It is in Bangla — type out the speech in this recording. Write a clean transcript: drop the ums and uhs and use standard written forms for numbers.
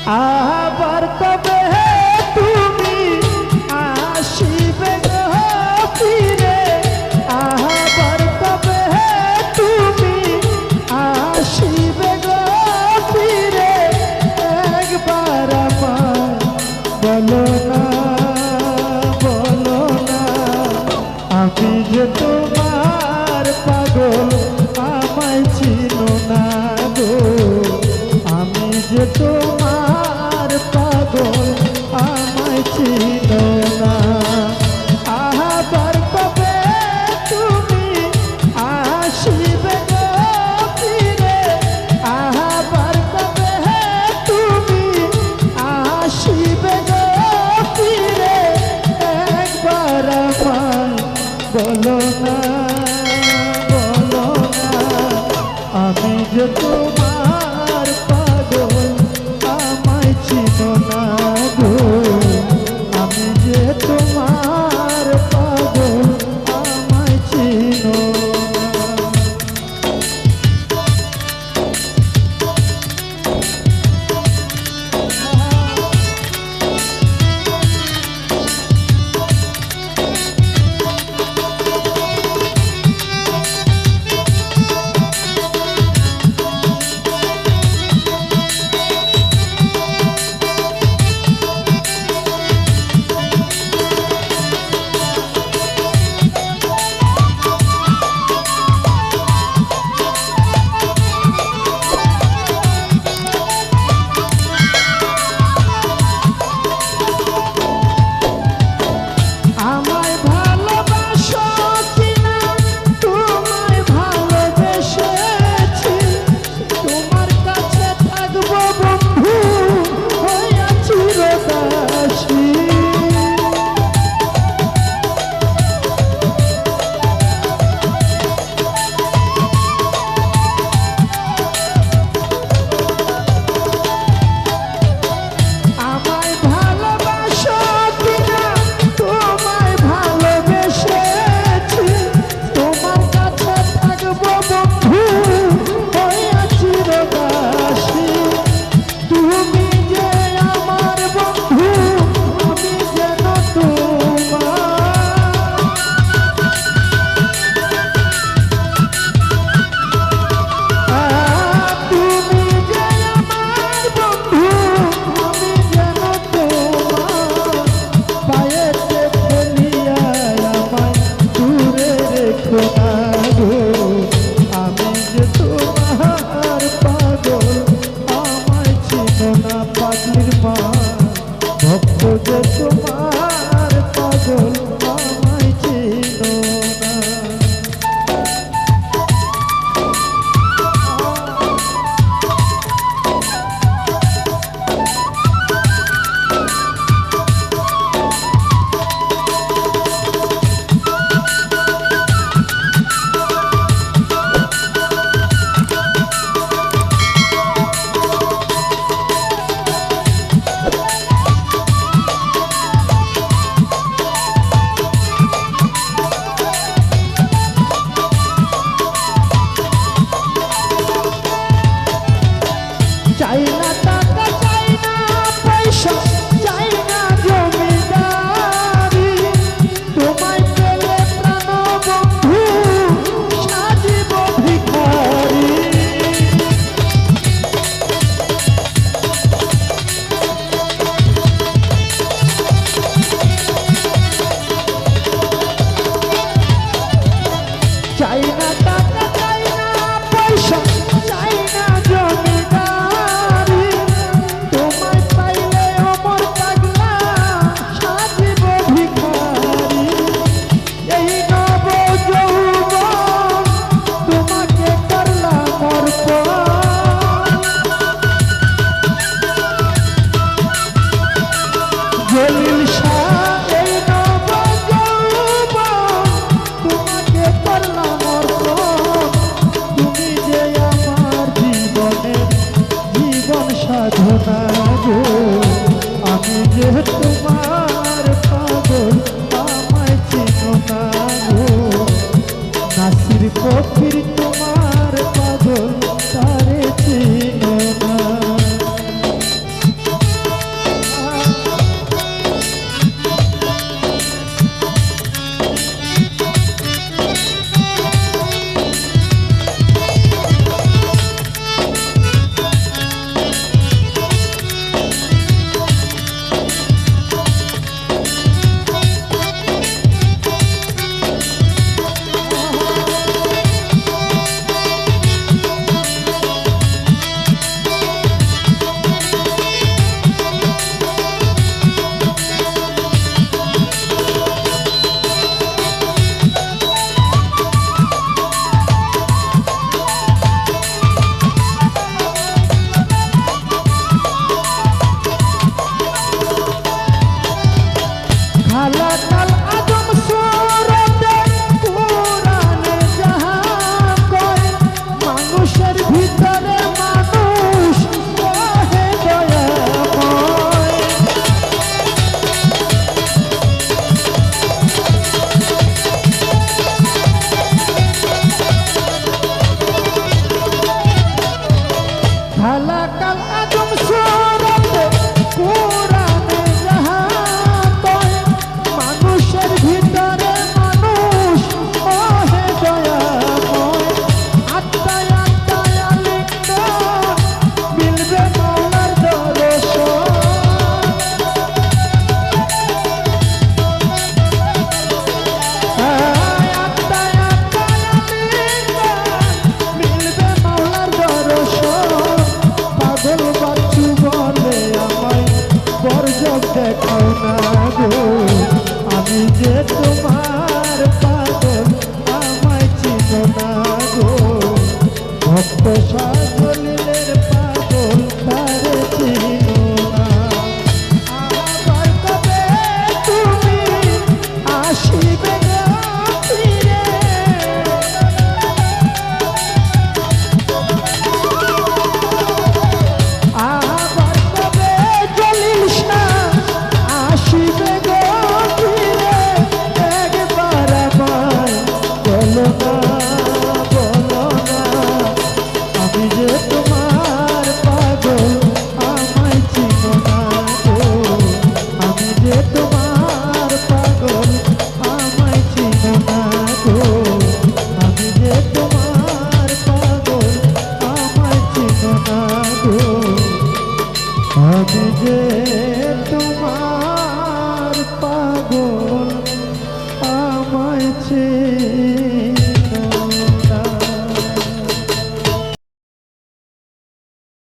আবার কবে তুমি আসিবে গো ফিরে, আবার কবে তুমি আসিবে গো ফিরে, একবার আমায় বলো না, বলো না, আমি যে তোমার পাগল আমায় চিনো না গো, আমি যে তোমার পাগল আমায় চিনো না। আবার কবে তুমি আসিবে গো ফিরে, আবার কবে তুমি আসিবে গো ফিরে, একবার আমায় বলো না, বলো না, আমি যে তোমার পাগল আমায় চিনো না গো, আমি যে তোমার পাগল আমায় চিনো ভক্ত যে তোমার পাগল আমায় চিনো না। চাই না টাকা, চাই না পয়সা, চাই না জমিদারি, তোমায় পেলে প্রাণ বন্ধু সাজিব ভিখারি। চাই না টাকা, চাই না পয়সা, চাই না জমিদারি, তোমায় পাইলে অমর পাগলা সাজিব ভিখারি। এই নব যৌবন তোমাকে করলাম অর্পণ, জলিল শাহ এই নব যৌবন তোমাকে করলাম অর্পণ, তুমি যে আমার জীবনের জীবন সাধনা গো, আমি যে তোমার পাগল আমায় চিনো না গো, নাসির ফকির তোমার পাগল তারে চিনো না। আমি যে তোমার পাগল আমায় চেয়ে